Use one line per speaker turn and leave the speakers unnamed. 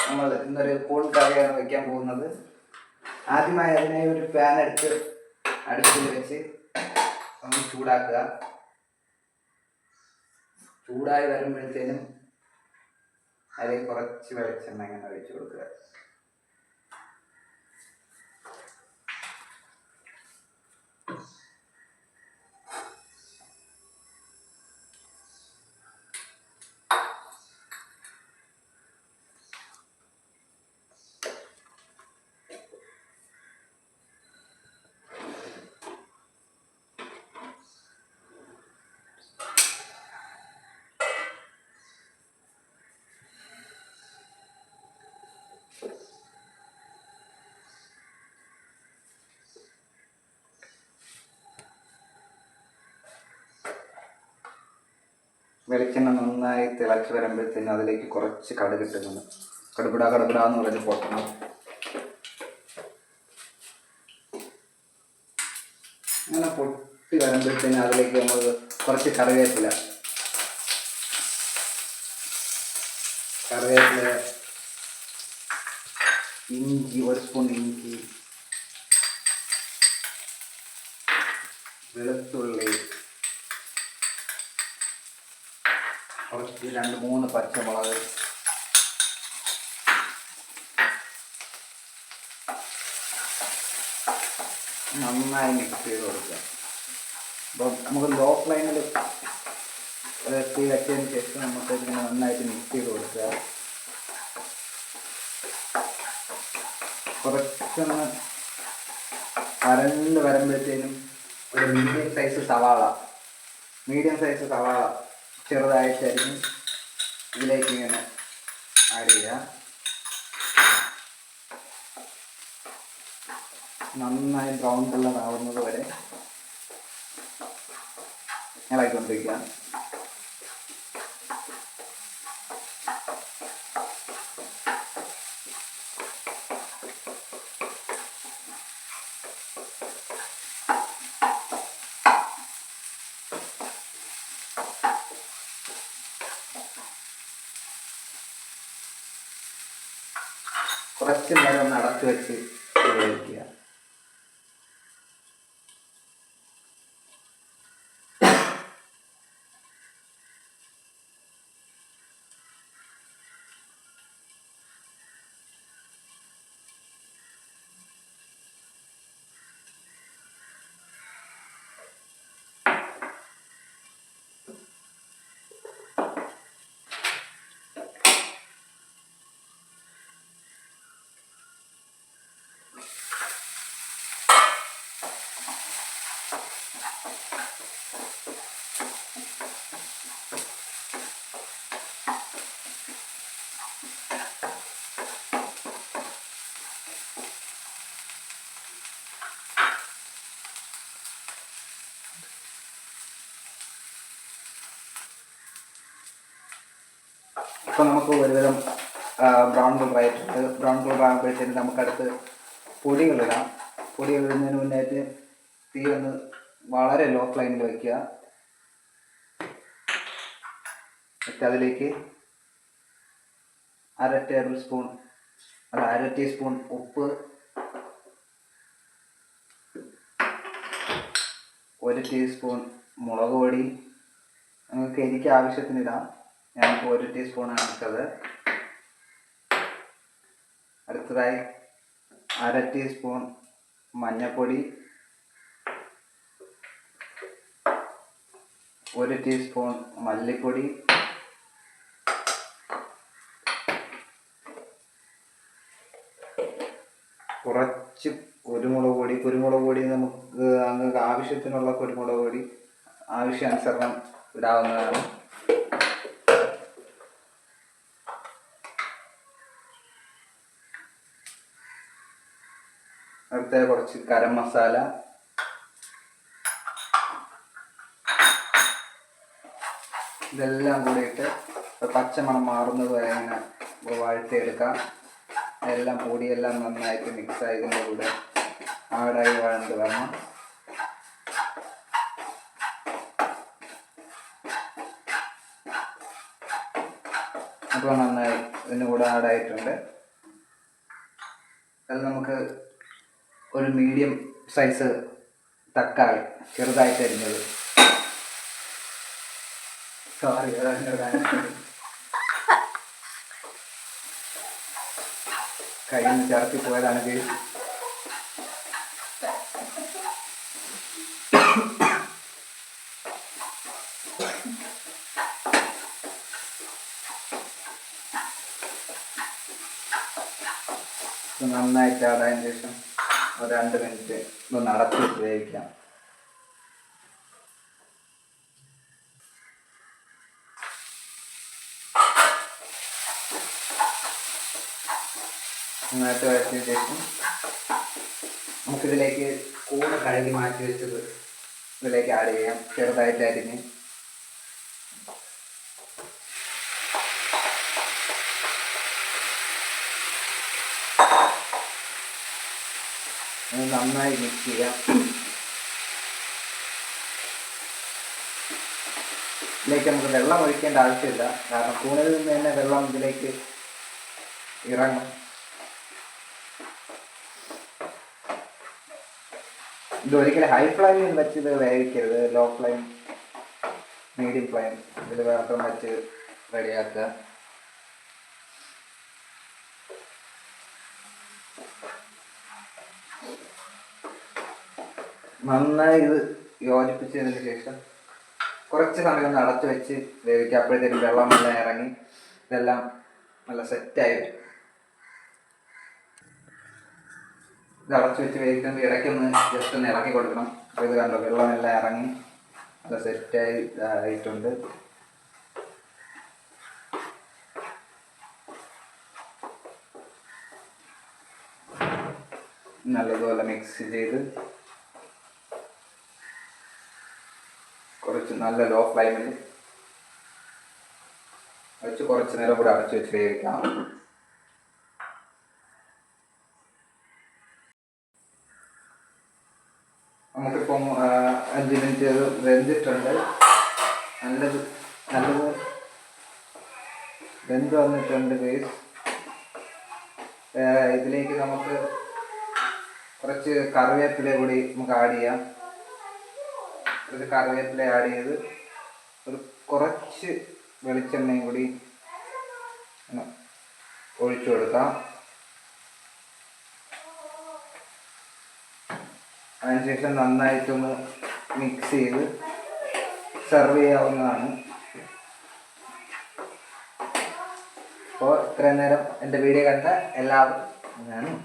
നമ്മൾ ഇന്നൊരു കൂൺ കറിയാണ് വയ്ക്കാൻ പോകുന്നത്. ആദ്യമായി അതിനായി ഒരു പാൻ എടുത്ത് അടുപ്പിൽ വെച്ച് ഒന്ന് ചൂടാക്കുക. ചൂടായി വരുമ്പോഴത്തേനും അതിൽ കുറച്ച് വെളിച്ചെണ്ണ ഇങ്ങനെ ഒഴിച്ചു കൊടുക്കുക. വെളിച്ചെണ്ണ നന്നായി തിളച്ച് വരുമ്പോഴത്തേനും അതിലേക്ക് കുറച്ച് കടുക് ഇട്ടുന്നു. കടുപിടാന്ന് പറഞ്ഞ് പൊട്ടണം. അങ്ങനെ പൊട്ടി വരുമ്പോഴത്തേനും അതിലേക്ക് നമ്മൾ കുറച്ച് കറിവേപ്പില, ഇഞ്ചി, 1 സ്പൂൺ ഇഞ്ചി, വെളുത്തുള്ളി, കുറച്ച് 2-3 പച്ചമുളക്, നന്നായി മിക്സ് ചെയ്ത് കൊടുക്കുക. അപ്പോൾ നമുക്ക് ലോ ഫ്ലെയിമിൽ തീ വെച്ചതിന് ശേഷം നമുക്ക് ഇങ്ങനെ നന്നായിട്ട് മിക്സ് ചെയ്ത് കൊടുക്കുക. കുറച്ചൊന്ന് വരണ്ട് വരുമ്പോഴത്തേനും ഒരു മീഡിയം സൈസ് സവാള ചെറുതായിട്ടായിരിക്കും ഇതിലേക്ക് ഇങ്ങനെ ആഡ് ചെയ്യുക. നന്നായി ബ്രൗൺ കളർ ആവുന്നത് വരെ ഇളക്കിക്കൊണ്ടിരിക്കുക. കുറച്ച് നേരം ഒന്ന് അടച്ചു വെച്ച് ഉപയോഗിക്കുക. ഇപ്പോൾ നമുക്ക് ഒരുവിധം ബ്രൗൺ കളർ ആയിട്ടുണ്ട്. ബ്രൗൺ കളർ ആകുമ്പോഴത്തേനും നമുക്കടുത്ത് പൊടികളിടാം. പൊടികളിടുന്നതിന് മുന്നായിട്ട് തീ ഒന്ന് വളരെ ലോ ഫ്ലെയിമിൽ വയ്ക്കുക. എന്നിട്ട് അതിലേക്ക് 1/2 ടീസ്പൂൺ ഉപ്പ്, 1 ടീസ്പൂൺ മുളക് പൊടി, നിങ്ങൾക്ക് എരിക്ക് ആവശ്യത്തിനിടാം. ഞാനിപ്പോൾ 1 ടീസ്പൂണാണ് ഇട്ടത്. അടുത്തതായി 1/2 ടീസ്പൂൺ മഞ്ഞൾപ്പൊടി, 1 ടീസ്പൂൺ മല്ലിപ്പൊടി, കുറച്ച് കുരുമുളക് പൊടി നമുക്ക് ആവശ്യത്തിനുള്ള കുരുമുളക് പൊടി ആവശ്യാനുസരണം ഇടാവുന്നതാണ്. അടുത്ത കുറച്ച് ഗരം മസാല, ഇതെല്ലാം കൂടി ഇട്ട് പച്ചമണം മാറുന്നത് വരെ ഇങ്ങനെ വഴറ്റിയെടുക്കാം. എല്ലാം പൊടിയെല്ലാം നന്നായിട്ട് മിക്സ് ആയതിൻ്റെ കൂടെ ആടായി വഴണ്ട് വരണം. അപ്പോൾ നന്നായി ഇതിൻ്റെ കൂടെ ആഡായിട്ടുണ്ട്. അത് നമുക്ക് ഒരു മീഡിയം സൈസ് തക്കാളി ചെറുതായിട്ട് അരിഞ്ഞത്, സോറി കയ്യിൽ നിന്ന് ചേർത്തി പോയതാണ് ഗൈസ്. നന്നായിട്ട് ആടായതിനു ശേഷം ഒരു 2 മിനിറ്റ് ഒന്ന് അടച്ച് വെച്ച് വേവിക്കാം. നന്നായിട്ട് വഴറ്റിയ ശേഷം നമുക്കിതിലേക്ക് കൂട് കഴുകി മാറ്റി വെച്ചത് ഇതിലേക്ക് ആഡ് ചെയ്യാം. ചെറുതായിട്ട് അരിഞ്ഞ് നന്നായി മിക്സ് ചെയ്യാം. ഇതിലേക്ക് നമുക്ക് വെള്ളം ഒഴിക്കേണ്ട ആവശ്യമില്ല, കാരണം കൂണിൽ നിന്ന് തന്നെ വെള്ളം ഇതിലേക്ക് ഇറങ്ങും. ഇതൊരിക്കലും ഹൈ ഫ്ലെയിമിൽ വെച്ച് ഇത് വേവിക്കരുത്, ലോ ഫ്ലെയിം മീഡിയം ഫ്ലെയിം ഇതിൽ മാത്രം വെച്ച് റെഡിയാക്കുക. നന്നായി ഇത് യോജിപ്പിച്ചതിന് ശേഷം കുറച്ച് സമയം ഒന്ന് അടച്ചു വെച്ച് വേവിക്കുക. അപ്പോഴത്തേക്കും വെള്ളം എല്ലാം ഇറങ്ങി ഇതെല്ലാം നല്ല സെറ്റായി വരും. ഇത് അടച്ചു വെച്ച് വേവിക്കുമ്പോൾ ഇടയ്ക്കൊന്ന് ജസ്റ്റ് ഒന്ന് ഇറക്കി കൊടുക്കണം. അപ്പോൾ ഇത് കണ്ടോ, വെള്ളമെല്ലാം ഇറങ്ങി നല്ല സെറ്റായി ആയിട്ടുണ്ട്. നല്ലതുപോലെ മിക്സ് ചെയ്ത് കുറച്ച് നല്ല ലോ ഫ്ലെയിമിൽ വെച്ച് കുറച്ച് നേരം കൂടെ അടച്ചു വെച്ച് വേവിക്കാം. നമുക്കിപ്പം 5 മിനിറ്റ് വെന്തിട്ടുണ്ട്. നല്ലത് വെന്ത് വന്നിട്ടുണ്ട് ഗൈസ്. ഇതിലേക്ക് നമുക്ക് കുറച്ച് കറിവേപ്പില കൂടി നമുക്ക് ആഡ് ചെയ്യാം. കുറച്ച് കറിവേപ്പില ആഡ് ചെയ്ത് കുറച്ച് വെളിച്ചെണ്ണയും കൂടി ഒഴിച്ചു കൊടുക്കാം. അതിനുശേഷം നന്നായിട്ടൊന്ന് മിക്സ് ചെയ്ത് സെർവ് ചെയ്യാവുന്നതാണ്. അപ്പോൾ ഇത്രയും നേരം എൻ്റെ വീഡിയോ കണ്ട എല്ലാവരും